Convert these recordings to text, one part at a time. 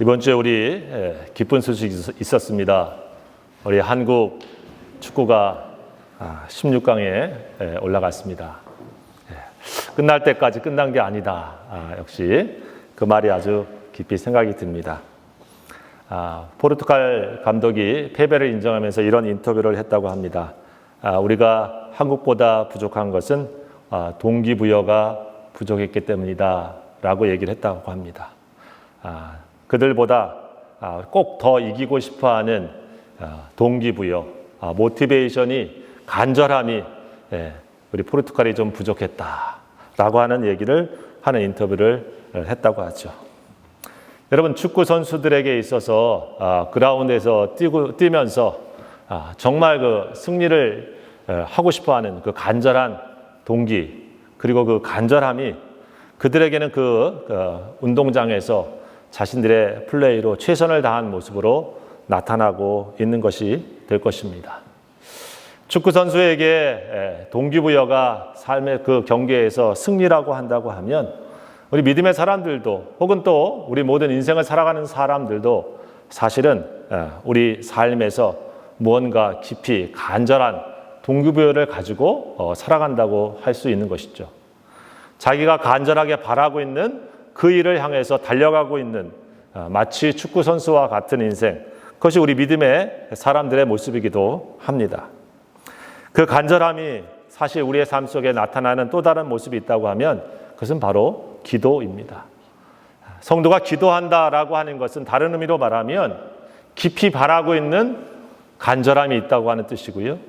이번 주에 우리 기쁜 소식이 있었습니다. 우리 한국 축구가 16강에 올라갔습니다. 끝날 때까지 끝난 게 아니다. 역시 그 말이 아주 깊이 생각이 듭니다. 포르투갈 감독이 패배를 인정하면서 이런 인터뷰를 했다고 합니다. 우리가 한국보다 부족한 것은 동기부여가 부족했기 때문이다 라고 얘기를 했다고 합니다. 그들보다 꼭 더 이기고 싶어하는 동기부여, 모티베이션이, 간절함이 우리 포르투갈이 좀 부족했다라고 하는 얘기를 하는 인터뷰를 했다고 하죠. 여러분, 축구 선수들에게 있어서 그라운드에서 뛰면서 정말 그 승리를 하고 싶어하는 그 간절한 동기, 그리고 그 간절함이 그들에게는 그 운동장에서 자신들의 플레이로 최선을 다한 모습으로 나타나고 있는 것이 될 것입니다. 축구 선수에게 동기부여가 삶의 그 경기에서 승리라고 한다고 하면 우리 믿음의 사람들도 혹은 또 우리 모든 인생을 살아가는 사람들도 사실은 우리 삶에서 무언가 깊이 간절한 동기부여를 가지고 살아간다고 할 수 있는 것이죠. 자기가 간절하게 바라고 있는 그 일을 향해서 달려가고 있는 마치 축구 선수와 같은 인생, 그것이 우리 믿음의 사람들의 모습이기도 합니다. 그 간절함이 사실 우리의 삶 속에 나타나는 또 다른 모습이 있다고 하면 그것은 바로 기도입니다. 성도가 기도한다라고 하는 것은 다른 의미로 말하면 깊이 바라고 있는 간절함이 있다고 하는 뜻이고요.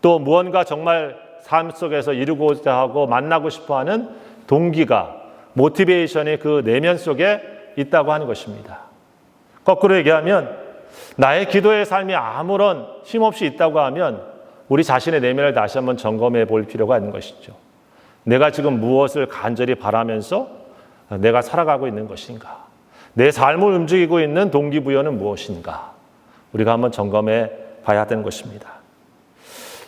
또 무언가 정말 삶 속에서 이루고자 하고 만나고 싶어하는 동기가, 모티베이션이 그 내면 속에 있다고 하는 것입니다. 거꾸로 얘기하면 나의 기도의 삶이 아무런 힘없이 있다고 하면 우리 자신의 내면을 다시 한번 점검해 볼 필요가 있는 것이죠. 내가 지금 무엇을 간절히 바라면서 내가 살아가고 있는 것인가? 내 삶을 움직이고 있는 동기부여는 무엇인가? 우리가 한번 점검해 봐야 되는 것입니다.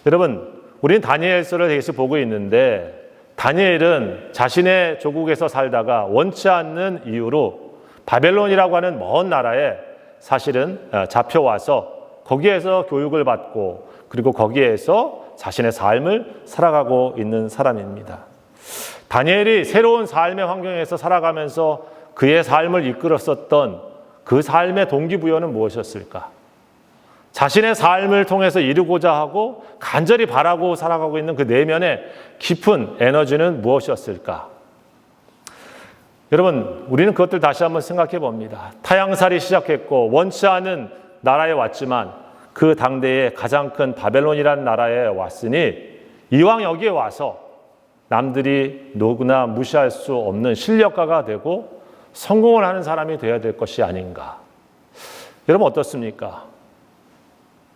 여러분, 우리는 다니엘서를 계속 보고 있는데 다니엘은 자신의 조국에서 살다가 원치 않는 이유로 바벨론이라고 하는 먼 나라에 사실은 잡혀와서 거기에서 교육을 받고 그리고 거기에서 자신의 삶을 살아가고 있는 사람입니다. 다니엘이 새로운 삶의 환경에서 살아가면서 그의 삶을 이끌었었던 그 삶의 동기부여는 무엇이었을까? 자신의 삶을 통해서 이루고자 하고 간절히 바라고 살아가고 있는 그 내면의 깊은 에너지는 무엇이었을까? 여러분, 우리는 그것들 다시 한번 생각해 봅니다. 타향살이 시작했고 원치 않은 나라에 왔지만 그 당대에 가장 큰 바벨론이라는 나라에 왔으니 이왕 여기에 와서 남들이 누구나 무시할 수 없는 실력가가 되고 성공을 하는 사람이 되어야 될 것이 아닌가. 여러분 어떻습니까?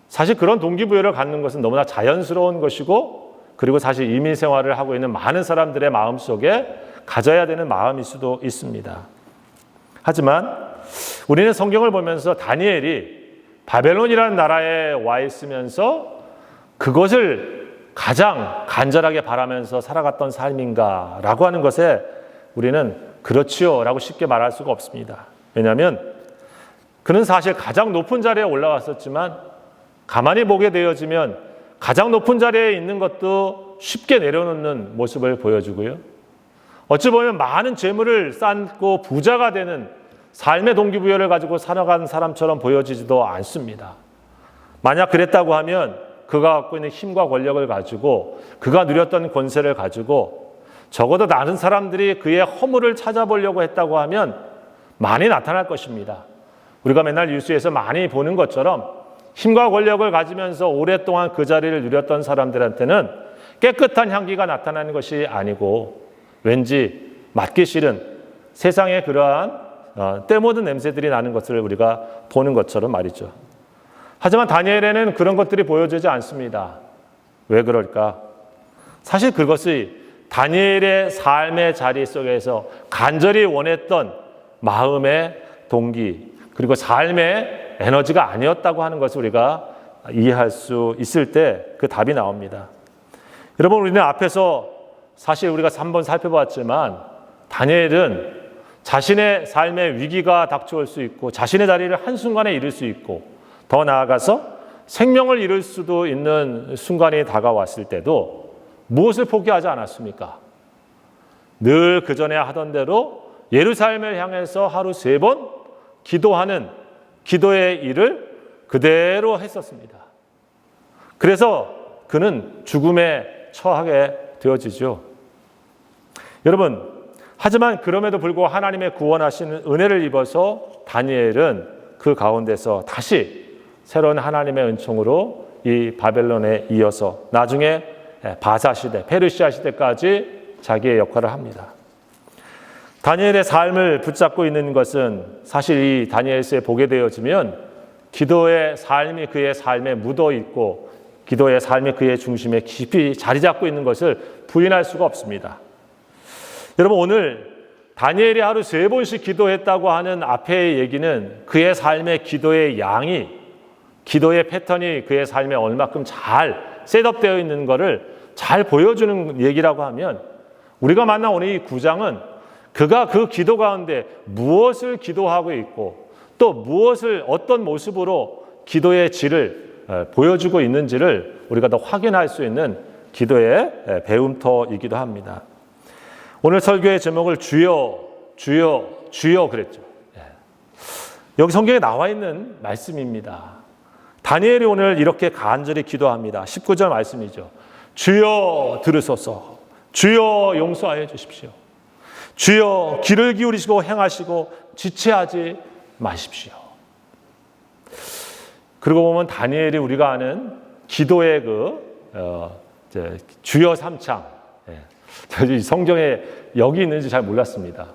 사실 그런 동기부여를 갖는 것은 너무나 자연스러운 것이고 그리고 사실 이민 생활을 하고 있는 많은 사람들의 마음속에 가져야 되는 마음일 수도 있습니다. 하지만 우리는 성경을 보면서 다니엘이 바벨론이라는 나라에 와 있으면서 그것을 가장 간절하게 바라면서 살아갔던 삶인가라고 하는 것에 우리는 그렇지요 라고 쉽게 말할 수가 없습니다. 왜냐하면 그는 사실 가장 높은 자리에 올라왔었지만 가만히 보게 되어지면 가장 높은 자리에 있는 것도 쉽게 내려놓는 모습을 보여주고요. 어찌 보면 많은 재물을 쌓고 부자가 되는 삶의 동기부여를 가지고 살아가는 사람처럼 보여지지도 않습니다. 만약 그랬다고 하면 그가 갖고 있는 힘과 권력을 가지고 그가 누렸던 권세를 가지고 적어도 다른 사람들이 그의 허물을 찾아보려고 했다고 하면 많이 나타날 것입니다. 우리가 맨날 뉴스에서 많이 보는 것처럼 힘과 권력을 가지면서 오랫동안 그 자리를 누렸던 사람들한테는 깨끗한 향기가 나타나는 것이 아니고 왠지 맡기 싫은 세상의 그러한 때 묻은 냄새들이 나는 것을 우리가 보는 것처럼 말이죠. 하지만 다니엘에는 그런 것들이 보여지지 않습니다. 왜 그럴까? 사실 그것이 다니엘의 삶의 자리 속에서 간절히 원했던 마음의 동기 그리고 삶의 에너지가 아니었다고 하는 것을 우리가 이해할 수 있을 때 그 답이 나옵니다. 여러분, 우리는 앞에서 사실 우리가 한번 살펴봤지만 다니엘은 자신의 삶에 위기가 닥쳐올 수 있고 자신의 자리를 한순간에 잃을 수 있고 더 나아가서 생명을 잃을 수도 있는 순간이 다가왔을 때도 무엇을 포기하지 않았습니까? 늘 그전에 하던 대로 예루살렘을 향해서 하루 3번 기도하는 기도의 일을 그대로 했었습니다. 그래서 그는 죽음에 처하게 되어지죠. 여러분, 하지만 그럼에도 불구하고 하나님의 구원하시는 은혜를 입어서 다니엘은 그 가운데서 다시 새로운 하나님의 은총으로 이 바벨론에 이어서 나중에 바사 시대, 페르시아 시대까지 자기의 역할을 합니다. 다니엘의 삶을 붙잡고 있는 것은 사실 이 다니엘서에 보게 되어지면 기도의 삶이 그의 삶에 묻어 있고 기도의 삶이 그의 중심에 깊이 자리 잡고 있는 것을 부인할 수가 없습니다. 여러분, 오늘 다니엘이 하루 3번씩 기도했다고 하는 앞의 얘기는 그의 삶의 기도의 양이, 기도의 패턴이 그의 삶에 얼마큼 잘 셋업되어 있는 것을 잘 보여주는 얘기라고 하면, 우리가 만난 오늘 이 9장은 그가 그 기도 가운데 무엇을 기도하고 있고 또 무엇을 어떤 모습으로 기도의 질을 보여주고 있는지를 우리가 더 확인할 수 있는 기도의 배움터이기도 합니다. 오늘 설교의 제목을 주여, 주여, 주여 그랬죠. 여기 성경에 나와 있는 말씀입니다. 다니엘이 오늘 이렇게 간절히 기도합니다. 19절 말씀이죠. 주여 들으소서, 주여 용서하여 주십시오. 주여 귀를 기울이시고 행하시고 지체하지 마십시오. 그리고 보면 다니엘이 우리가 아는 기도의 주여 삼창, 성경에 여기 있는지 잘 몰랐습니다.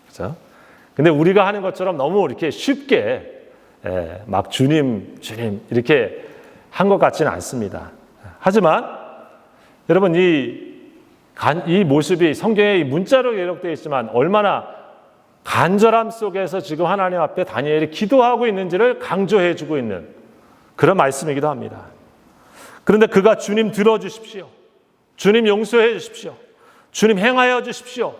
그렇죠? 근데 우리가 하는 것처럼 너무 이렇게 쉽게 막 주님, 주님 이렇게 한 것 같지는 않습니다. 하지만 여러분 이 모습이 성경에 문자로 기록되어 있지만 얼마나 간절함 속에서 지금 하나님 앞에 다니엘이 기도하고 있는지를 강조해 주고 있는 그런 말씀이기도 합니다. 그런데 그가 주님 들어주십시오. 주님 용서해 주십시오. 주님 행하여 주십시오.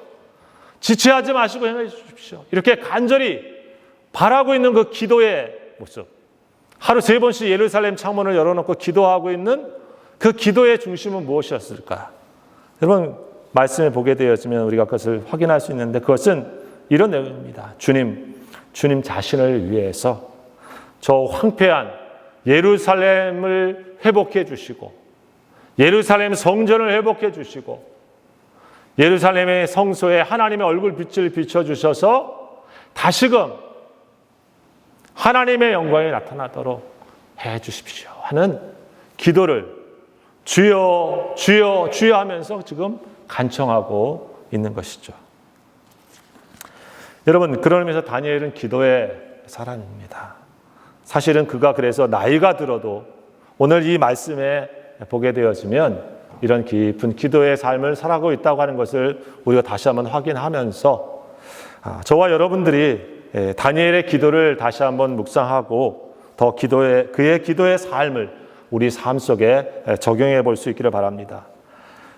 지체하지 마시고 행하여 주십시오. 이렇게 간절히 바라고 있는 그 기도의 모습. 하루 3번씩 예루살렘 창문을 열어놓고 기도하고 있는 그 기도의 중심은 무엇이었을까? 여러분, 말씀을 보게 되어지면 우리가 그것을 확인할 수 있는데 그것은 이런 내용입니다. 주님 자신을 위해서 저 황폐한 예루살렘을 회복해 주시고 예루살렘 성전을 회복해 주시고 예루살렘의 성소에 하나님의 얼굴 빛을 비춰주셔서 다시금 하나님의 영광이 나타나도록 해 주십시오 하는 기도를 주여 주여 주여 하면서 지금 간청하고 있는 것이죠. 여러분, 그런 의미에서 다니엘은 기도의 사람입니다. 사실은 그가 그래서 나이가 들어도 오늘 이 말씀에 보게 되어지면 이런 깊은 기도의 삶을 살아가고 있다고 하는 것을 우리가 다시 한번 확인하면서 저와 여러분들이 다니엘의 기도를 다시 한번 묵상하고 더 그의 기도의 삶을 우리 삶 속에 적용해 볼 수 있기를 바랍니다.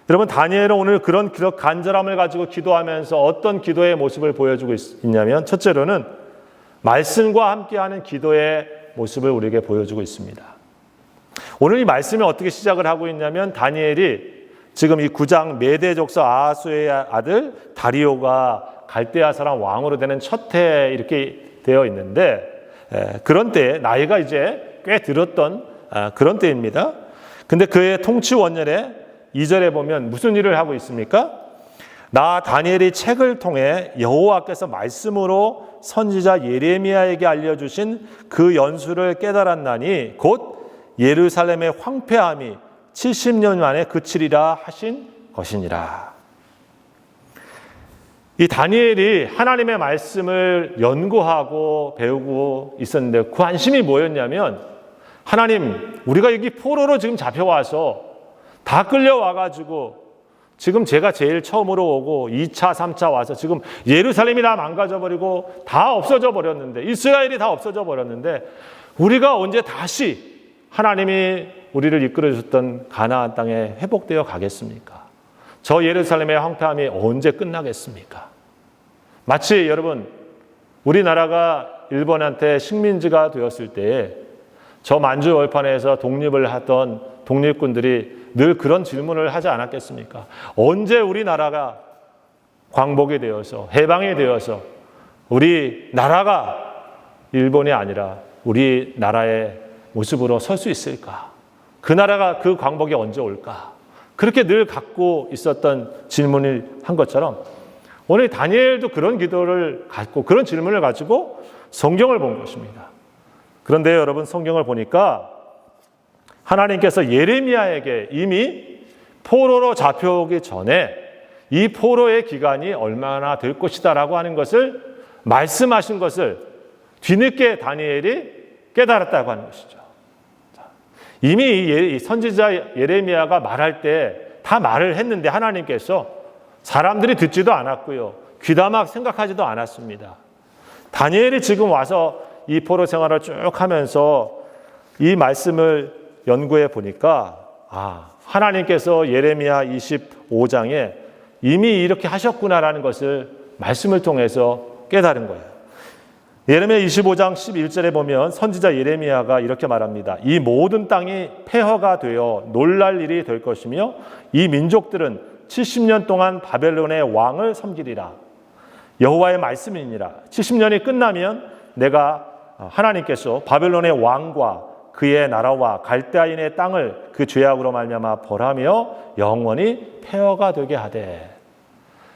여러분, 다니엘은 오늘 그런 간절함을 가지고 기도하면서 어떤 기도의 모습을 보여주고 있냐면 첫째로는 말씀과 함께하는 기도의 모습을 우리에게 보여주고 있습니다. 오늘 이 말씀이 어떻게 시작을 하고 있냐면 다니엘이 지금 이 9장 메대 족속 아하수의 아들 다리오가 갈대아 사람 왕으로 되는 첫 해 이렇게 되어 있는데 그런 때 나이가 이제 꽤 들었던 그런 때입니다. 근데 그의 통치 원년에 2절에 보면 무슨 일을 하고 있습니까? 나 다니엘이 책을 통해 여호와께서 말씀으로 선지자 예레미야에게 알려주신 그 연수를 깨달았나니 곧 예루살렘의 황폐함이 70년 만에 그치리라 하신 것이니라. 이 다니엘이 하나님의 말씀을 연구하고 배우고 있었는데 그 관심이 뭐였냐면 하나님, 우리가 여기 포로로 지금 잡혀와서 다 끌려와가지고 지금 제가 제일 처음으로 오고 2차, 3차 와서 지금 예루살렘이 다 망가져버리고 다 없어져 버렸는데 이스라엘이 다 없어져 버렸는데 우리가 언제 다시 하나님이 우리를 이끌어 주셨던 가나안 땅에 회복되어 가겠습니까? 저 예루살렘의 황폐함이 언제 끝나겠습니까? 마치 여러분, 우리나라가 일본한테 식민지가 되었을 때에 저 만주 월판에서 독립을 하던 독립군들이 늘 그런 질문을 하지 않았겠습니까? 언제 우리나라가 광복이 되어서 해방이 되어서 우리 나라가 일본이 아니라 우리 나라의 모습으로 설 수 있을까? 그 나라가 그 광복이 언제 올까? 그렇게 늘 갖고 있었던 질문을 한 것처럼 오늘 다니엘도 그런 기도를 갖고 그런 질문을 가지고 성경을 본 것입니다. 그런데 여러분, 성경을 보니까 하나님께서 예레미야에게 이미 포로로 잡혀오기 전에 이 포로의 기간이 얼마나 될 것이다라고 하는 것을 말씀하신 것을 뒤늦게 다니엘이 깨달았다고 하는 것이죠. 이미 선지자 예레미야가 말할 때 다 말을 했는데 하나님께서 사람들이 듣지도 않았고요. 귀담아 생각하지도 않았습니다. 다니엘이 지금 와서 이 포로 생활을 쭉 하면서 이 말씀을 연구해 보니까 하나님께서 예레미야 25장에 이미 이렇게 하셨구나라는 것을 말씀을 통해서 깨달은 거예요. 예레미야 25장 11절에 보면 선지자 예레미야가 이렇게 말합니다. 이 모든 땅이 폐허가 되어 놀랄 일이 될 것이며 이 민족들은 70년 동안 바벨론의 왕을 섬기리라. 여호와의 말씀이니라. 70년이 끝나면 내가 하나님께서 바벨론의 왕과 그의 나라와 갈대아인의 땅을 그 죄악으로 말미암아 벌하며 영원히 폐허가 되게 하되.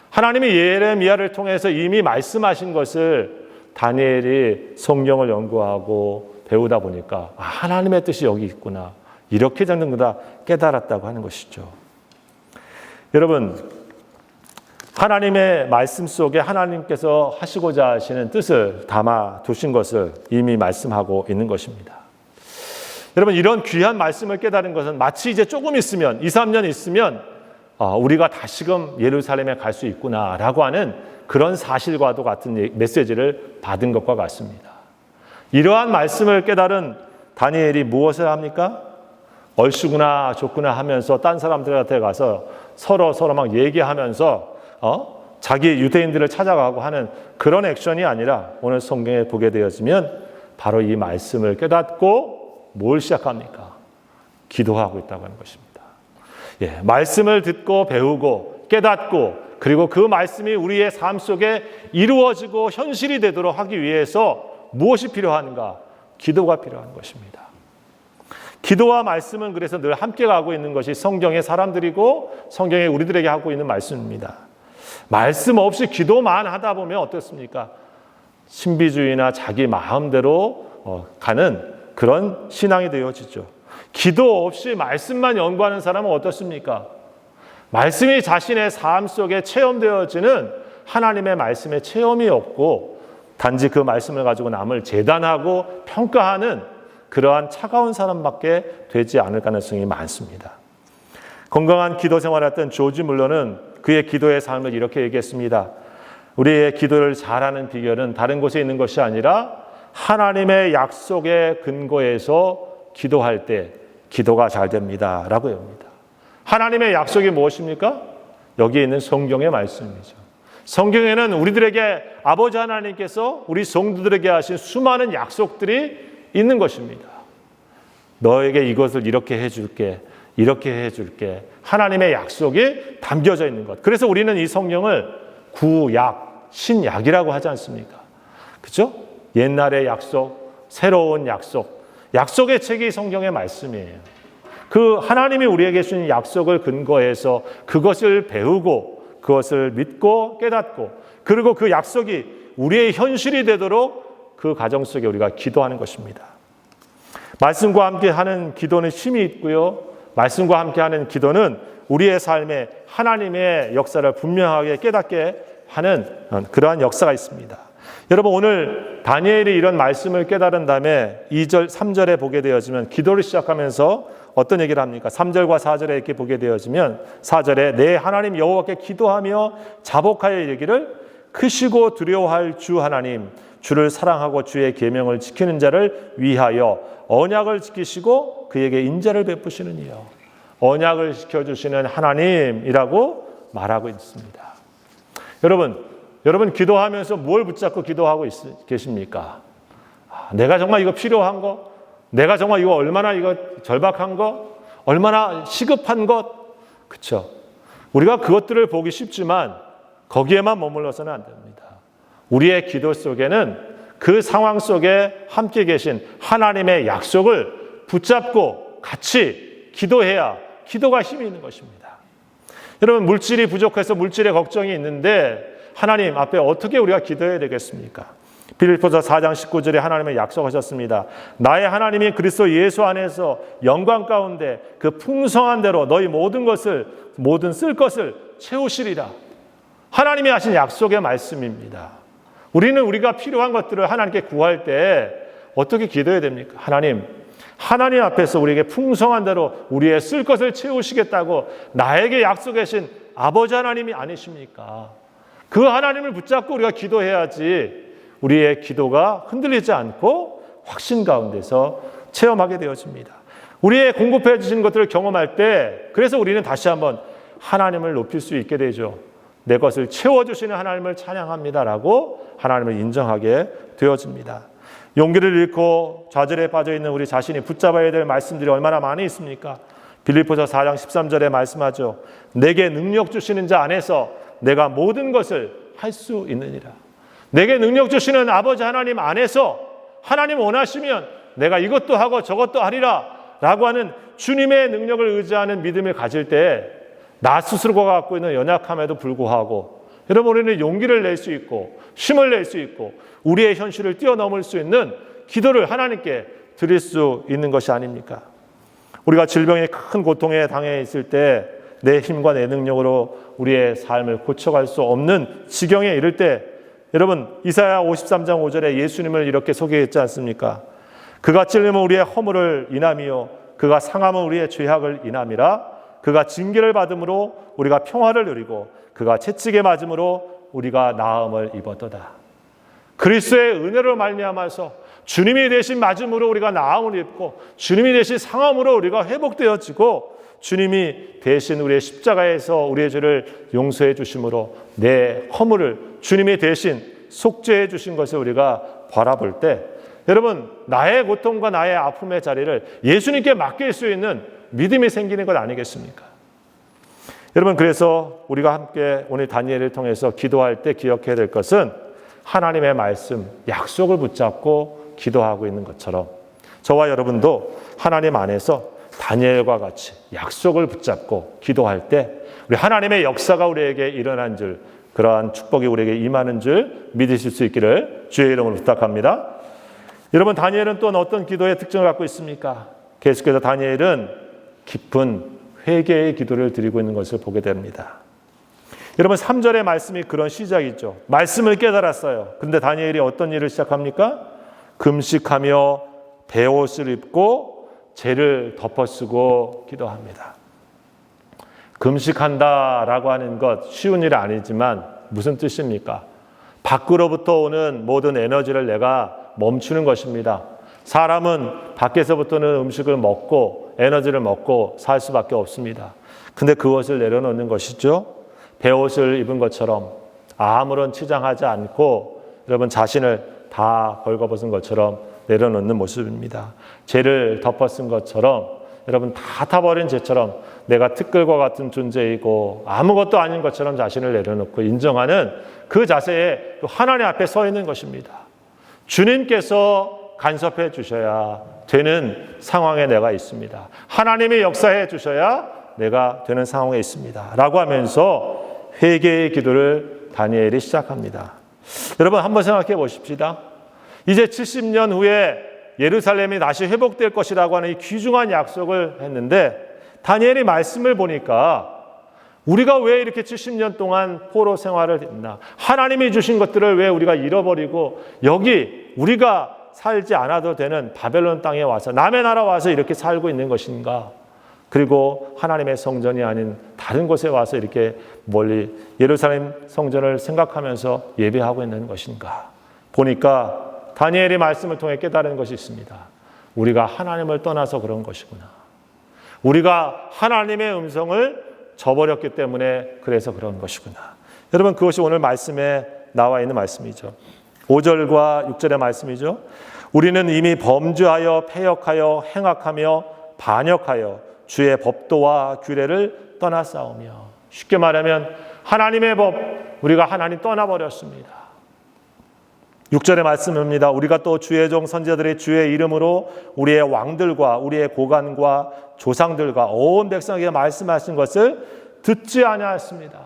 하나님이 예레미야를 통해서 이미 말씀하신 것을 다니엘이 성경을 연구하고 배우다 보니까 하나님의 뜻이 여기 있구나. 이렇게 되는구나 깨달았다고 하는 것이죠. 여러분, 하나님의 말씀 속에 하나님께서 하시고자 하시는 뜻을 담아 두신 것을 이미 말씀하고 있는 것입니다. 여러분, 이런 귀한 말씀을 깨달은 것은 마치 이제 조금 있으면 2, 3년 있으면 우리가 다시금 예루살렘에 갈 수 있구나라고 하는 그런 사실과도 같은 메시지를 받은 것과 같습니다. 이러한 말씀을 깨달은 다니엘이 무엇을 합니까? 얼씨구나 좋구나 하면서 딴 사람들한테 가서 서로 막 얘기하면서 자기 유대인들을 찾아가고 하는 그런 액션이 아니라 오늘 성경에 보게 되었으면 바로 이 말씀을 깨닫고 뭘 시작합니까? 기도하고 있다고 하는 것입니다. 말씀을 듣고 배우고 깨닫고 그리고 그 말씀이 우리의 삶 속에 이루어지고 현실이 되도록 하기 위해서 무엇이 필요한가? 기도가 필요한 것입니다. 기도와 말씀은 그래서 늘 함께 가고 있는 것이 성경의 사람들이고 성경에 우리들에게 하고 있는 말씀입니다. 말씀 없이 기도만 하다 보면 어떻습니까? 신비주의나 자기 마음대로 가는 그런 신앙이 되어지죠. 기도 없이 말씀만 연구하는 사람은 어떻습니까? 말씀이 자신의 삶 속에 체험되어지는 하나님의 말씀의 체험이 없고 단지 그 말씀을 가지고 남을 재단하고 평가하는 그러한 차가운 사람밖에 되지 않을 가능성이 많습니다. 건강한 기도 생활을 했던 조지 물러는 그의 기도의 삶을 이렇게 얘기했습니다. 우리의 기도를 잘하는 비결은 다른 곳에 있는 것이 아니라 하나님의 약속의 근거에서 기도할 때 기도가 잘 됩니다 라고 합니다. 하나님의 약속이 무엇입니까? 여기에 있는 성경의 말씀이죠. 성경에는 우리들에게 아버지 하나님께서 우리 성도들에게 하신 수많은 약속들이 있는 것입니다. 너에게 이것을 이렇게 해줄게, 이렇게 해줄게. 하나님의 약속이 담겨져 있는 것. 그래서 우리는 이 성경을 구약, 신약이라고 하지 않습니까? 그렇죠? 옛날의 약속, 새로운 약속. 약속의 책이 성경의 말씀이에요. 그 하나님이 우리에게 주신 약속을 근거해서 그것을 배우고 그것을 믿고 깨닫고 그리고 그 약속이 우리의 현실이 되도록 그 가정 속에 우리가 기도하는 것입니다. 말씀과 함께 하는 기도는 힘이 있고요. 말씀과 함께 하는 기도는 우리의 삶에 하나님의 역사를 분명하게 깨닫게 하는 그러한 역사가 있습니다. 여러분, 오늘 다니엘이 이런 말씀을 깨달은 다음에 2절, 3절에 보게 되어지면 기도를 시작하면서 어떤 얘기를 합니까? 3절과 4절에 이렇게 보게 되어지면 4절에 내 하나님 여호와께 기도하며 자복하여 이르기를 크시고 두려워할 주 하나님 주를 사랑하고 주의 계명을 지키는 자를 위하여 언약을 지키시고 그에게 인자를 베푸시는 이요. 언약을 지켜주시는 하나님이라고 말하고 있습니다. 여러분, 여러분 기도하면서 뭘 붙잡고 기도하고 계십니까? 내가 정말 이거 필요한 거? 내가 정말 이거 얼마나 이거 절박한 거? 얼마나 시급한 것? 그렇죠? 우리가 그것들을 보기 쉽지만 거기에만 머물러서는 안 됩니다. 우리의 기도 속에는 그 상황 속에 함께 계신 하나님의 약속을 붙잡고 같이 기도해야 기도가 힘이 있는 것입니다. 여러분 물질이 부족해서 물질의 걱정이 있는데 하나님 앞에 어떻게 우리가 기도해야 되겠습니까? 빌립보서 4장 19절에 하나님은 약속하셨습니다. 나의 하나님이 그리스도 예수 안에서 영광 가운데 그 풍성한 대로 너희 모든 쓸 것을 채우시리라. 하나님이 하신 약속의 말씀입니다. 우리는 우리가 필요한 것들을 하나님께 구할 때 어떻게 기도해야 됩니까? 하나님 앞에서 우리에게 풍성한 대로 우리의 쓸 것을 채우시겠다고 나에게 약속하신 아버지 하나님이 아니십니까? 그 하나님을 붙잡고 우리가 기도해야지 우리의 기도가 흔들리지 않고 확신 가운데서 체험하게 되어집니다. 우리의 공급해 주신 것들을 경험할 때 그래서 우리는 다시 한번 하나님을 높일 수 있게 되죠. 내 것을 채워주시는 하나님을 찬양합니다라고 하나님을 인정하게 되어집니다. 용기를 잃고 좌절에 빠져있는 우리 자신이 붙잡아야 될 말씀들이 얼마나 많이 있습니까? 빌립보서 4장 13절에 말씀하죠. 내게 능력 주시는 자 안에서 내가 모든 것을 할 수 있느니라. 내게 능력 주시는 아버지 하나님 안에서 하나님 원하시면 내가 이것도 하고 저것도 하리라 라고 하는 주님의 능력을 의지하는 믿음을 가질 때 나 스스로가 갖고 있는 연약함에도 불구하고 여러분 우리는 용기를 낼 수 있고 힘을 낼 수 있고 우리의 현실을 뛰어넘을 수 있는 기도를 하나님께 드릴 수 있는 것이 아닙니까? 우리가 질병의 큰 고통에 당해 있을 때 내 힘과 내 능력으로 우리의 삶을 고쳐갈 수 없는 지경에 이를 때 여러분 이사야 53장 5절에 예수님을 이렇게 소개했지 않습니까? 그가 찔림은 우리의 허물을 인함이요 그가 상함은 우리의 죄악을 인함이라. 그가 징계를 받음으로 우리가 평화를 누리고 그가 채찍에 맞음으로 우리가 나음을 입었도다. 그리스도의 은혜로 말미암아서 주님이 대신 맞음으로 우리가 나음을 입고 주님이 대신 상함으로 우리가 회복되어지고 주님이 대신 우리의 십자가에서 우리의 죄를 용서해 주심으로 내 허물을 주님이 대신 속죄해 주신 것을 우리가 바라볼 때 여러분 나의 고통과 나의 아픔의 자리를 예수님께 맡길 수 있는 믿음이 생기는 것 아니겠습니까? 여러분 그래서 우리가 함께 오늘 다니엘을 통해서 기도할 때 기억해야 될 것은 하나님의 말씀, 약속을 붙잡고 기도하고 있는 것처럼 저와 여러분도 하나님 안에서 다니엘과 같이 약속을 붙잡고 기도할 때 우리 하나님의 역사가 우리에게 일어난 줄 그러한 축복이 우리에게 임하는 줄 믿으실 수 있기를 주의 이름으로 부탁합니다. 여러분 다니엘은 또 어떤 기도의 특징을 갖고 있습니까? 계속해서 다니엘은 깊은 회개의 기도를 드리고 있는 것을 보게 됩니다. 여러분 3절의 말씀이 그런 시작이죠. 말씀을 깨달았어요. 그런데 다니엘이 어떤 일을 시작합니까? 금식하며 베옷을 입고 죄를 덮어쓰고 기도합니다. 금식한다라고 하는 것 쉬운 일이 아니지만 무슨 뜻입니까? 밖으로부터 오는 모든 에너지를 내가 멈추는 것입니다. 사람은 밖에서부터는 음식을 먹고 에너지를 먹고 살 수밖에 없습니다. 근데 그것을 내려놓는 것이죠. 베옷을 입은 것처럼 아무런 치장하지 않고 여러분 자신을 다 벌거벗은 것처럼 내려놓는 모습입니다. 죄를 덮어쓴 것처럼 여러분 다 타버린 죄처럼 내가 티끌과 같은 존재이고 아무것도 아닌 것처럼 자신을 내려놓고 인정하는 그 자세에 하나님 앞에 서 있는 것입니다. 주님께서 간섭해 주셔야 되는 상황에 내가 있습니다. 하나님이 역사해 주셔야 내가 되는 상황에 있습니다. 라고 하면서 회개의 기도를 다니엘이 시작합니다. 여러분 한번 생각해 보십시다. 이제 70년 후에 예루살렘이 다시 회복될 것이라고 하는 이 귀중한 약속을 했는데 다니엘이 말씀을 보니까 우리가 왜 이렇게 70년 동안 포로 생활을 했나? 하나님이 주신 것들을 왜 우리가 잃어버리고 여기 우리가 살지 않아도 되는 바벨론 땅에 와서 남의 나라 와서 이렇게 살고 있는 것인가? 그리고 하나님의 성전이 아닌 다른 곳에 와서 이렇게 멀리 예루살렘 성전을 생각하면서 예배하고 있는 것인가? 보니까 다니엘의 말씀을 통해 깨달은 것이 있습니다. 우리가 하나님을 떠나서 그런 것이구나. 우리가 하나님의 음성을 저버렸기 때문에 그래서 그런 것이구나. 여러분 그것이 오늘 말씀의 나와 있는 말씀이죠. 5절과 6절의 말씀이죠. 우리는 이미 범죄하여 패역하여 행악하며 반역하여 주의 법도와 규례를 떠나싸우며. 쉽게 말하면 하나님의 법, 우리가 하나님 떠나버렸습니다. 6절의 말씀입니다. 우리가 또 주의 종 선지자들의 주의 이름으로 우리의 왕들과 우리의 고관과 조상들과 온 백성에게 말씀하신 것을 듣지 아니하였습니다.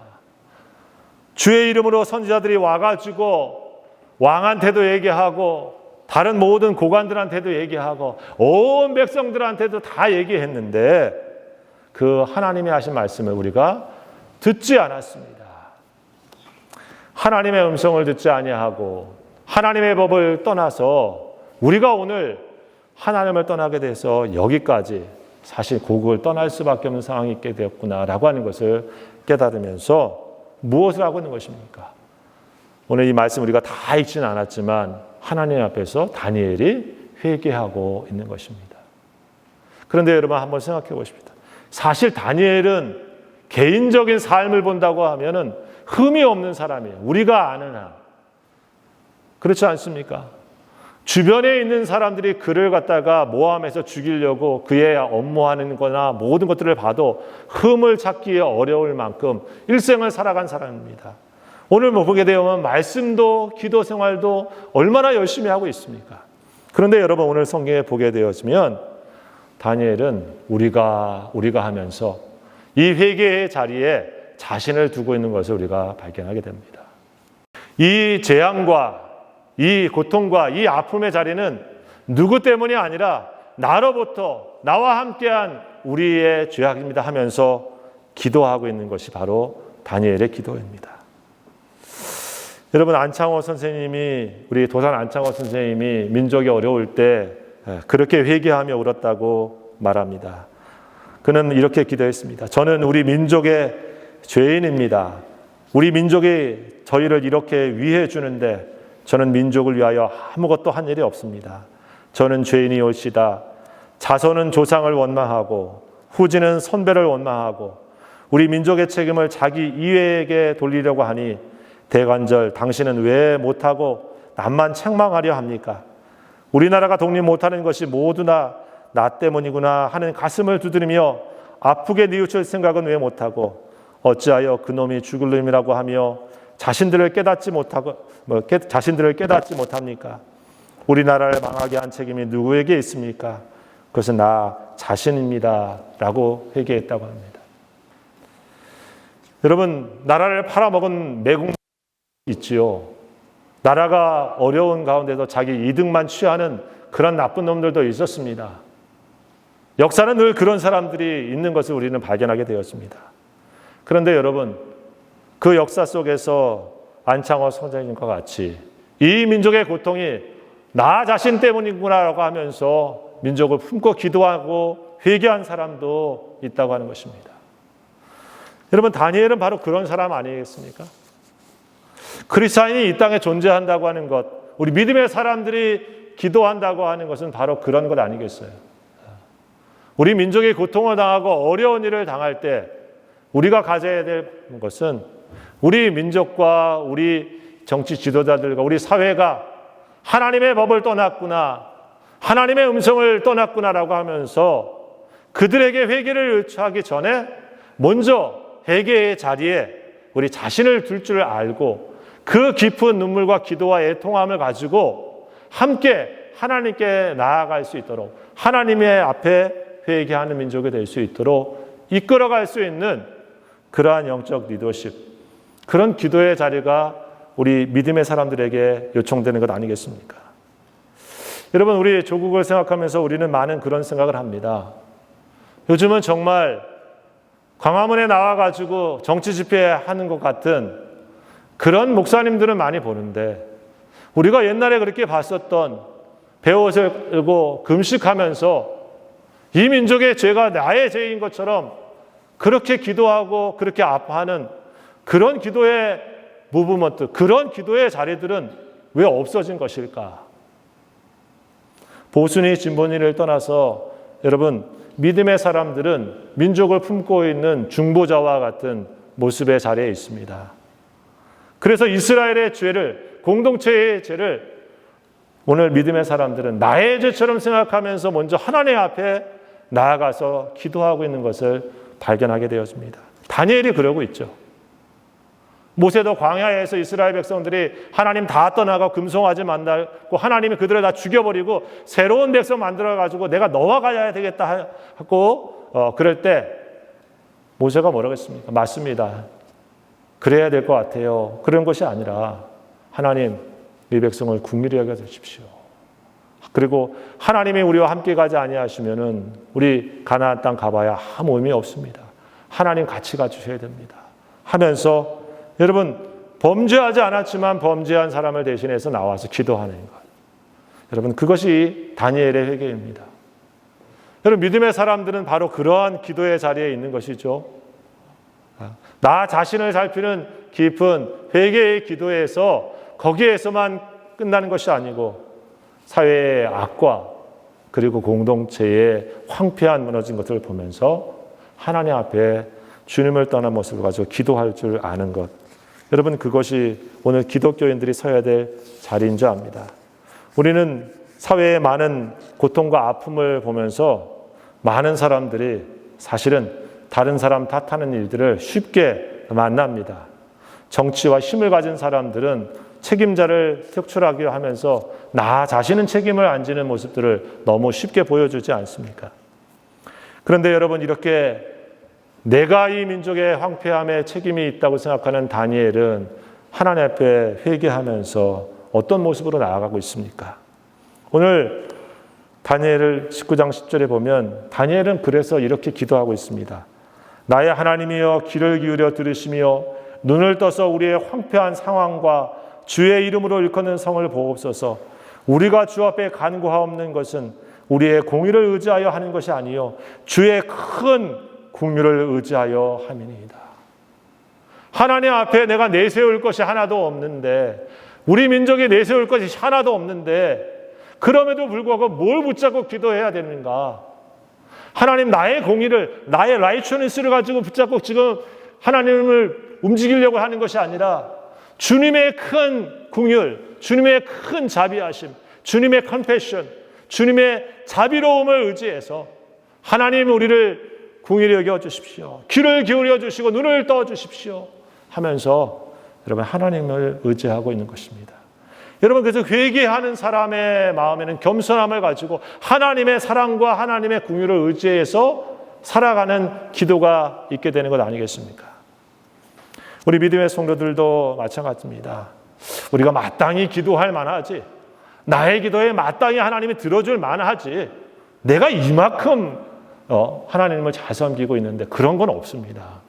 주의 이름으로 선지자들이 와가지고 왕한테도 얘기하고 다른 모든 고관들한테도 얘기하고 온 백성들한테도 다 얘기했는데 그 하나님이 하신 말씀을 우리가 듣지 않았습니다. 하나님의 음성을 듣지 아니하고 하나님의 법을 떠나서 우리가 오늘 하나님을 떠나게 돼서 여기까지 사실 고국을 떠날 수밖에 없는 상황이 있게 되었구나라고 하는 것을 깨달으면서 무엇을 하고 있는 것입니까? 오늘 이 말씀 우리가 다 읽지는 않았지만 하나님 앞에서 다니엘이 회개하고 있는 것입니다. 그런데 여러분 한번 생각해 보십시다. 사실 다니엘은 개인적인 삶을 본다고 하면은 흠이 없는 사람이에요. 우리가 아는 한. 그렇지 않습니까? 주변에 있는 사람들이 그를 갖다가 모함해서 죽이려고 그의 업무하는 거나 모든 것들을 봐도 흠을 찾기 어려울 만큼 일생을 살아간 사람입니다. 오늘 보게 되면 말씀도 기도 생활도 얼마나 열심히 하고 있습니까? 그런데 여러분 오늘 성경에 보게 되었으면 다니엘은 우리가 하면서 이 회개의 자리에 자신을 두고 있는 것을 우리가 발견하게 됩니다. 이 재앙과 이 고통과 이 아픔의 자리는 누구 때문이 아니라 나로부터 나와 함께한 우리의 죄악입니다 하면서 기도하고 있는 것이 바로 다니엘의 기도입니다. 여러분 안창호 선생님이 우리 도산 안창호 선생님이 민족이 어려울 때 그렇게 회개하며 울었다고 말합니다. 그는 이렇게 기도했습니다. 저는 우리 민족의 죄인입니다. 우리 민족이 저희를 이렇게 위해 주는데 저는 민족을 위하여 아무것도 한 일이 없습니다. 저는 죄인이올시다. 자손은 조상을 원망하고 후지는 선배를 원망하고 우리 민족의 책임을 자기 이외에게 돌리려고 하니 대관절 당신은 왜 못하고 남만 책망하려 합니까? 우리나라가 독립 못하는 것이 모두 나 때문이구나 하는 가슴을 두드리며 아프게 뉘우칠 생각은 왜 못하고 어찌하여 그놈이 죽을 놈이라고 하며 자신들을 깨닫지 못합니까? 우리나라를 망하게 한 책임이 누구에게 있습니까? 그것은 나 자신입니다 라고 회개했다고 합니다. 여러분 나라를 팔아먹은 매국 있지요. 나라가 어려운 가운데도 자기 이득만 취하는 그런 나쁜 놈들도 있었습니다. 역사는 늘 그런 사람들이 있는 것을 우리는 발견하게 되었습니다. 그런데 여러분 그 역사 속에서 안창호 선생님과 같이 이 민족의 고통이 나 자신 때문이구나라고 하면서 민족을 품고 기도하고 회개한 사람도 있다고 하는 것입니다. 여러분 다니엘은 바로 그런 사람 아니겠습니까? 그리스도인이 이 땅에 존재한다고 하는 것, 우리 믿음의 사람들이 기도한다고 하는 것은 바로 그런 것 아니겠어요? 우리 민족이 고통을 당하고 어려운 일을 당할 때 우리가 가져야 될 것은 우리 민족과 우리 정치 지도자들과 우리 사회가 하나님의 법을 떠났구나, 하나님의 음성을 떠났구나라고 하면서 그들에게 회개를 요청하기 전에 먼저 회개의 자리에 우리 자신을 둘 줄 알고 그 깊은 눈물과 기도와 애통함을 가지고 함께 하나님께 나아갈 수 있도록 하나님의 앞에 회개하는 민족이 될 수 있도록 이끌어갈 수 있는 그러한 영적 리더십, 그런 기도의 자리가 우리 믿음의 사람들에게 요청되는 것 아니겠습니까? 여러분 우리 조국을 생각하면서 우리는 많은 그런 생각을 합니다. 요즘은 정말 광화문에 나와가지고 정치 집회하는 것 같은 그런 목사님들은 많이 보는데 우리가 옛날에 그렇게 봤었던 배옷을 들고 금식하면서 이 민족의 죄가 나의 죄인 것처럼 그렇게 기도하고 그렇게 아파하는 그런 기도의 무브먼트, 그런 기도의 자리들은 왜 없어진 것일까? 보수니 진보니를 떠나서 여러분 믿음의 사람들은 민족을 품고 있는 중보자와 같은 모습의 자리에 있습니다. 그래서 이스라엘의 죄를, 공동체의 죄를 오늘 믿음의 사람들은 나의 죄처럼 생각하면서 먼저 하나님 앞에 나아가서 기도하고 있는 것을 발견하게 되었습니다. 다니엘이 그러고 있죠. 모세도 광야에서 이스라엘 백성들이 하나님 다 떠나고 금송아지 만나고 하나님이 그들을 다 죽여버리고 새로운 백성 만들어가지고 내가 너와 가야 되겠다 하고 그럴 때 모세가 뭐라고 했습니까? 맞습니다. 그래야 될 것 같아요. 그런 것이 아니라 하나님 이 백성을 긍휼히 여겨 주십시오. 그리고 하나님이 우리와 함께 가지 아니하시면은 우리 가나안 땅 가봐야 아무 의미 없습니다. 하나님 같이 가주셔야 됩니다. 하면서 여러분 범죄하지 않았지만 범죄한 사람을 대신해서 나와서 기도하는 것. 여러분 그것이 다니엘의 회개입니다. 여러분 믿음의 사람들은 바로 그러한 기도의 자리에 있는 것이죠. 나 자신을 살피는 깊은 회개의 기도에서 거기에서만 끝나는 것이 아니고 사회의 악과 그리고 공동체의 황폐한 무너진 것들을 보면서 하나님 앞에 주님을 떠난 모습을 가지고 기도할 줄 아는 것. 여러분 그것이 오늘 기독교인들이 서야 될 자리인 줄 압니다. 우리는 사회의 많은 고통과 아픔을 보면서 많은 사람들이 사실은 다른 사람 탓하는 일들을 쉽게 만납니다. 정치와 힘을 가진 사람들은 책임자를 색출하기 하면서 나 자신은 책임을 안 지는 모습들을 너무 쉽게 보여주지 않습니까? 그런데 여러분 이렇게 내가 이 민족의 황폐함에 책임이 있다고 생각하는 다니엘은 하나님 앞에 회개하면서 어떤 모습으로 나아가고 있습니까? 오늘 다니엘 19장 10절에 보면 다니엘은 그래서 이렇게 기도하고 있습니다. 나의 하나님이여 귀를 기울여 들으시며 눈을 떠서 우리의 황폐한 상황과 주의 이름으로 일컫는 성을 보옵소서. 우리가 주 앞에 간구하옵는 것은 우리의 공의를 의지하여 하는 것이 아니요 주의 큰 긍휼을 의지하여 함이니이다. 하나님 앞에 내가 내세울 것이 하나도 없는데 우리 민족이 내세울 것이 하나도 없는데 그럼에도 불구하고 뭘 붙잡고 기도해야 되는가? 하나님 나의 공의를 나의 라이처니스를 가지고 붙잡고 지금 하나님을 움직이려고 하는 것이 아니라 주님의 큰 긍휼, 주님의 큰 자비하심, 주님의 컴패션, 주님의 자비로움을 의지해서 하나님 우리를 긍휼히 여겨 주십시오. 귀를 기울여 주시고 눈을 떠 주십시오 하면서 여러분 하나님을 의지하고 있는 것입니다. 여러분 그래서 회개하는 사람의 마음에는 겸손함을 가지고 하나님의 사랑과 하나님의 긍휼을 의지해서 살아가는 기도가 있게 되는 것 아니겠습니까? 우리 믿음의 성도들도 마찬가지입니다. 우리가 마땅히 기도할 만하지, 나의 기도에 마땅히 하나님이 들어줄 만하지, 내가 이만큼 하나님을 잘 섬기고 있는데 그런 건 없습니다.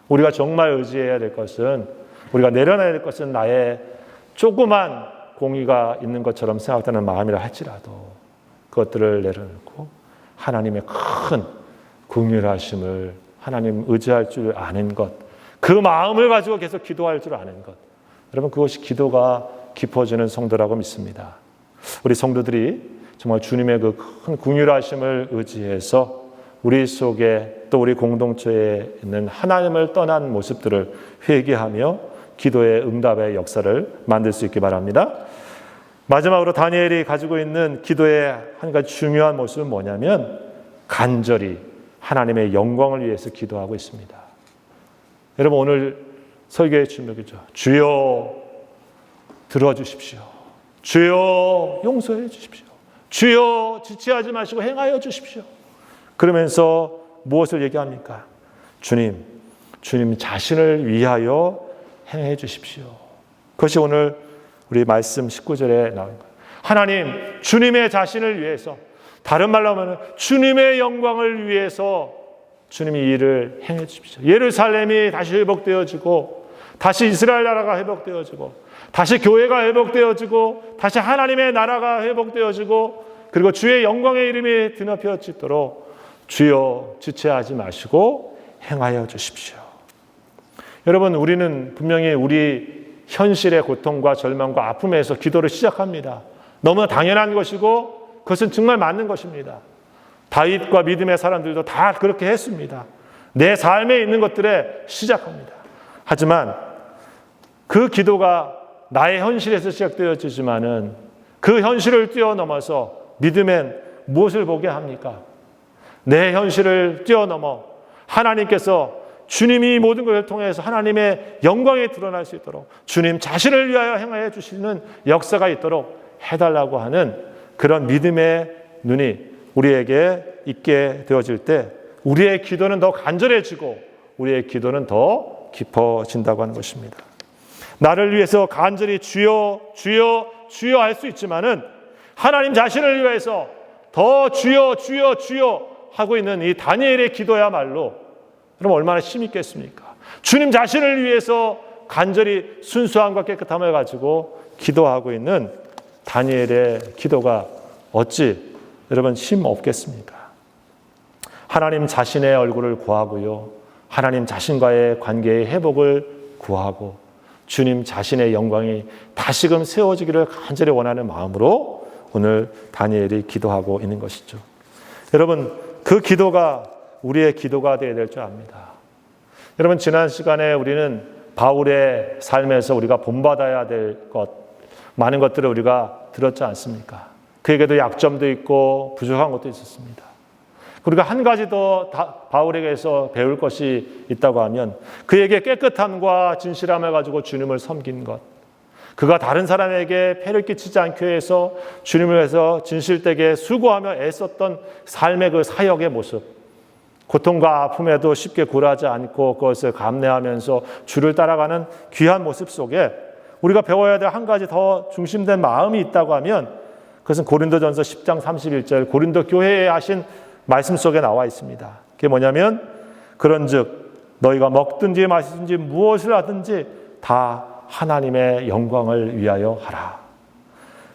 우리가 정말 의지해야 될 것은, 우리가 내려놔야 될 것은 나의 조그만 공의가 있는 것처럼 생각되는 마음이라 할지라도 그것들을 내려놓고 하나님의 큰 긍휼하심을 하나님 의지할 줄 아는 것, 그 마음을 가지고 계속 기도할 줄 아는 것, 여러분 그것이 기도가 깊어지는 성도라고 믿습니다. 우리 성도들이 정말 주님의 그 큰 긍휼하심을 의지해서 우리 속에 또 우리 공동체에 있는 하나님을 떠난 모습들을 회개하며 기도의 응답의 역사를 만들 수 있기 바랍니다. 마지막으로 다니엘이 가지고 있는 기도의 한 가지 중요한 모습은 뭐냐면 간절히 하나님의 영광을 위해서 기도하고 있습니다. 여러분 오늘 설교의 제목이죠. 주여 들어주십시오. 주여 용서해 주십시오. 주여 지체하지 마시고 행하여 주십시오. 그러면서 무엇을 얘기합니까? 주님 자신을 위하여 행해 주십시오. 그것이 오늘 우리 말씀 19절에 나온 거예요. 하나님, 주님의 자신을 위해서, 다른 말로 하면 주님의 영광을 위해서 주님이 이 일을 행해 주십시오. 예루살렘이 다시 회복되어지고, 다시 이스라엘 나라가 회복되어지고, 다시 교회가 회복되어지고, 다시 하나님의 나라가 회복되어지고, 그리고 주의 영광의 이름이 드높여지도록 주여 지체하지 마시고 행하여 주십시오. 여러분, 우리는 분명히 우리 현실의 고통과 절망과 아픔에서 기도를 시작합니다. 너무나 당연한 것이고 그것은 정말 맞는 것입니다. 다윗과 믿음의 사람들도 다 그렇게 했습니다. 내 삶에 있는 것들에 시작합니다. 하지만 그 기도가 나의 현실에서 시작되어지지만은 그 현실을 뛰어넘어서 믿음엔 무엇을 보게 합니까? 내 현실을 뛰어넘어 하나님께서 주님이 모든 것을 통해서 하나님의 영광이 드러날 수 있도록 주님 자신을 위하여 행하여 주시는 역사가 있도록 해달라고 하는 그런 믿음의 눈이 우리에게 있게 되어질 때 우리의 기도는 더 간절해지고 우리의 기도는 더 깊어진다고 하는 것입니다. 나를 위해서 간절히 주여 주여 주여 할 수 있지만은 하나님 자신을 위해서 더 주여 주여 주여 하고 있는 이 다니엘의 기도야말로 그럼 얼마나 힘이 있겠습니까? 주님 자신을 위해서 간절히 순수함과 깨끗함을 가지고 기도하고 있는 다니엘의 기도가 어찌 여러분 힘 없겠습니까? 하나님 자신의 얼굴을 구하고요. 하나님 자신과의 관계의 회복을 구하고 주님 자신의 영광이 다시금 세워지기를 간절히 원하는 마음으로 오늘 다니엘이 기도하고 있는 것이죠. 여러분 그 기도가 우리의 기도가 되어야 될 줄 압니다. 여러분 지난 시간에 우리는 바울의 삶에서 우리가 본받아야 될 것 많은 것들을 우리가 들었지 않습니까? 그에게도 약점도 있고 부족한 것도 있었습니다. 우리가 한 가지 더 바울에게서 배울 것이 있다고 하면 그에게 깨끗함과 진실함을 가지고 주님을 섬긴 것, 그가 다른 사람에게 폐를 끼치지 않기 위해서 주님을 위해서 진실되게 수고하며 애썼던 삶의 그 사역의 모습, 고통과 아픔에도 쉽게 굴하지 않고 그것을 감내하면서 주를 따라가는 귀한 모습 속에 우리가 배워야 될 한 가지 더 중심된 마음이 있다고 하면 그것은 고린도전서 10장 31절 고린도 교회에 하신 말씀 속에 나와 있습니다. 그게 뭐냐면 그런즉 너희가 먹든지 마시든지 무엇을 하든지 다 하나님의 영광을 위하여 하라.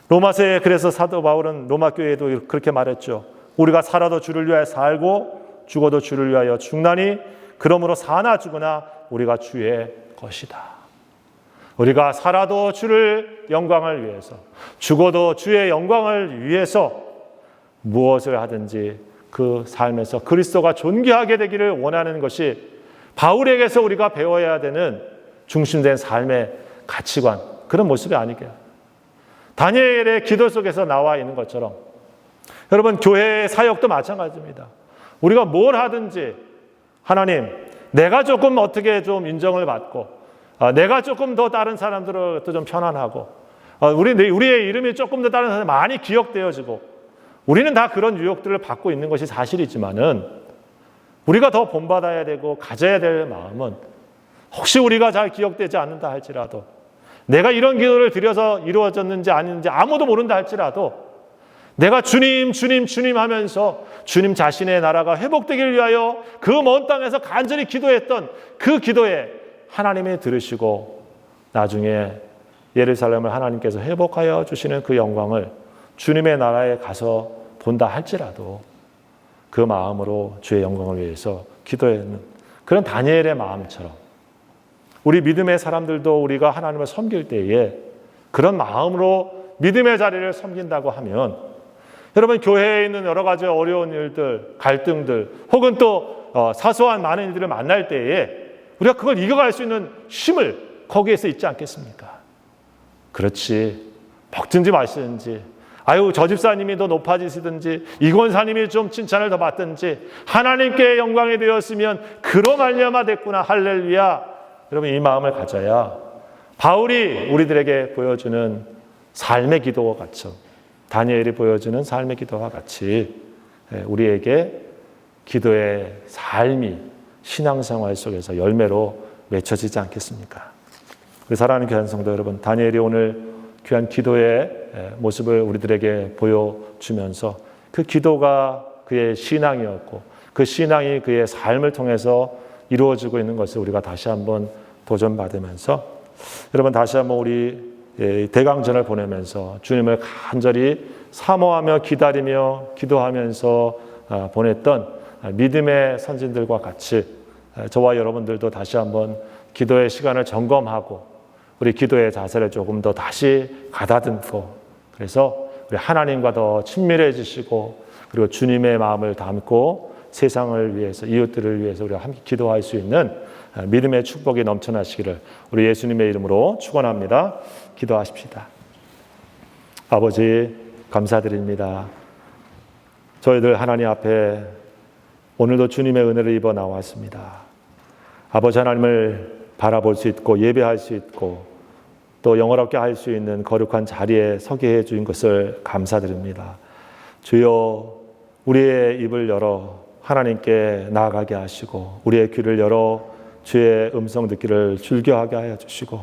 로마서에 그래서 사도 바울은 로마 교회에도 그렇게 말했죠. 우리가 살아도 주를 위하여 살고 죽어도 주를 위하여 죽나니 그러므로 사나 죽으나 우리가 주의 것이다. 우리가 살아도 주를 영광을 위해서 죽어도 주의 영광을 위해서 무엇을 하든지 그 삶에서 그리스도가 존귀하게 되기를 원하는 것이 바울에게서 우리가 배워야 되는 중심된 삶의 가치관, 그런 모습이 아니게요. 다니엘의 기도 속에서 나와 있는 것처럼 여러분 교회의 사역도 마찬가지입니다. 우리가 뭘 하든지 하나님 내가 조금 어떻게 좀 인정을 받고 내가 조금 더 다른 사람들도 좀 편안하고 우리의 이름이 조금 더 다른 사람이 많이 기억되어지고 우리는 다 그런 유혹들을 받고 있는 것이 사실이지만은 우리가 더 본받아야 되고 가져야 될 마음은 혹시 우리가 잘 기억되지 않는다 할지라도 내가 이런 기도를 드려서 이루어졌는지 아닌지 아무도 모른다 할지라도 내가 주님 주님 주님 하면서 주님 자신의 나라가 회복되길 위하여 그 먼 땅에서 간절히 기도했던 그 기도에 하나님이 들으시고 나중에 예루살렘을 하나님께서 회복하여 주시는 그 영광을 주님의 나라에 가서 본다 할지라도 그 마음으로 주의 영광을 위해서 기도하는 그런 다니엘의 마음처럼 우리 믿음의 사람들도 우리가 하나님을 섬길 때에 그런 마음으로 믿음의 자리를 섬긴다고 하면 여러분 교회에 있는 여러 가지 어려운 일들, 갈등들 혹은 또 사소한 많은 일들을 만날 때에 우리가 그걸 이겨갈 수 있는 힘을 거기에서 있지 않겠습니까? 그렇지. 먹든지 마시든지 아유 저 집사님이 더 높아지시든지 이 권사님이 좀 칭찬을 더 받든지 하나님께 영광이 되었으면 그로 말미암아 됐구나 할렐루야. 여러분 이 마음을 가져야 바울이 우리들에게 보여주는 삶의 기도와 같이 다니엘이 보여주는 삶의 기도와 같이 우리에게 기도의 삶이 신앙생활 속에서 열매로 맺혀지지 않겠습니까? 우리 사랑하는 귀한 성도 여러분, 다니엘이 오늘 귀한 기도의 모습을 우리들에게 보여주면서 그 기도가 그의 신앙이었고 그 신앙이 그의 삶을 통해서 이루어지고 있는 것을 우리가 다시 한번 도전받으면서 여러분 다시 한번 우리 대강전을 보내면서 주님을 간절히 사모하며 기다리며 기도하면서 보냈던 믿음의 선진들과 같이 저와 여러분들도 다시 한번 기도의 시간을 점검하고 우리 기도의 자세를 조금 더 다시 가다듬고 그래서 우리 하나님과 더 친밀해지시고 그리고 주님의 마음을 담고 세상을 위해서 이웃들을 위해서 우리가 함께 기도할 수 있는 믿음의 축복이 넘쳐나시기를 우리 예수님의 이름으로 축원합니다. 기도하십시다. 아버지 감사드립니다. 저희들 하나님 앞에 오늘도 주님의 은혜를 입어 나왔습니다. 아버지 하나님을 바라볼 수 있고 예배할 수 있고 또 영어롭게 할 수 있는 거룩한 자리에 서게 해주신 것을 감사드립니다. 주여 우리의 입을 열어 하나님께 나아가게 하시고 우리의 귀를 열어 주의 음성 듣기를 즐겨하게 하여 주시고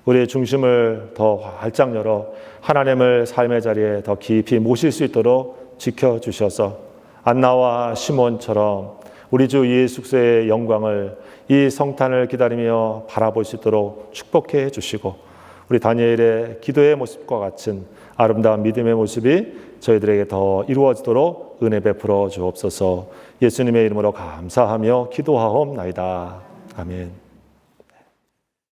우리의 중심을 더 활짝 열어 하나님을 삶의 자리에 더 깊이 모실 수 있도록 지켜주셔서 안나와 시몬처럼 우리 주 예수 그리스도의 영광을 이 성탄을 기다리며 바라볼 수 있도록 축복해 주시고 우리 다니엘의 기도의 모습과 같은 아름다운 믿음의 모습이 저희들에게 더 이루어지도록 은혜 베풀어 주옵소서. 예수님의 이름으로 감사하며 기도하옵나이다. 아멘.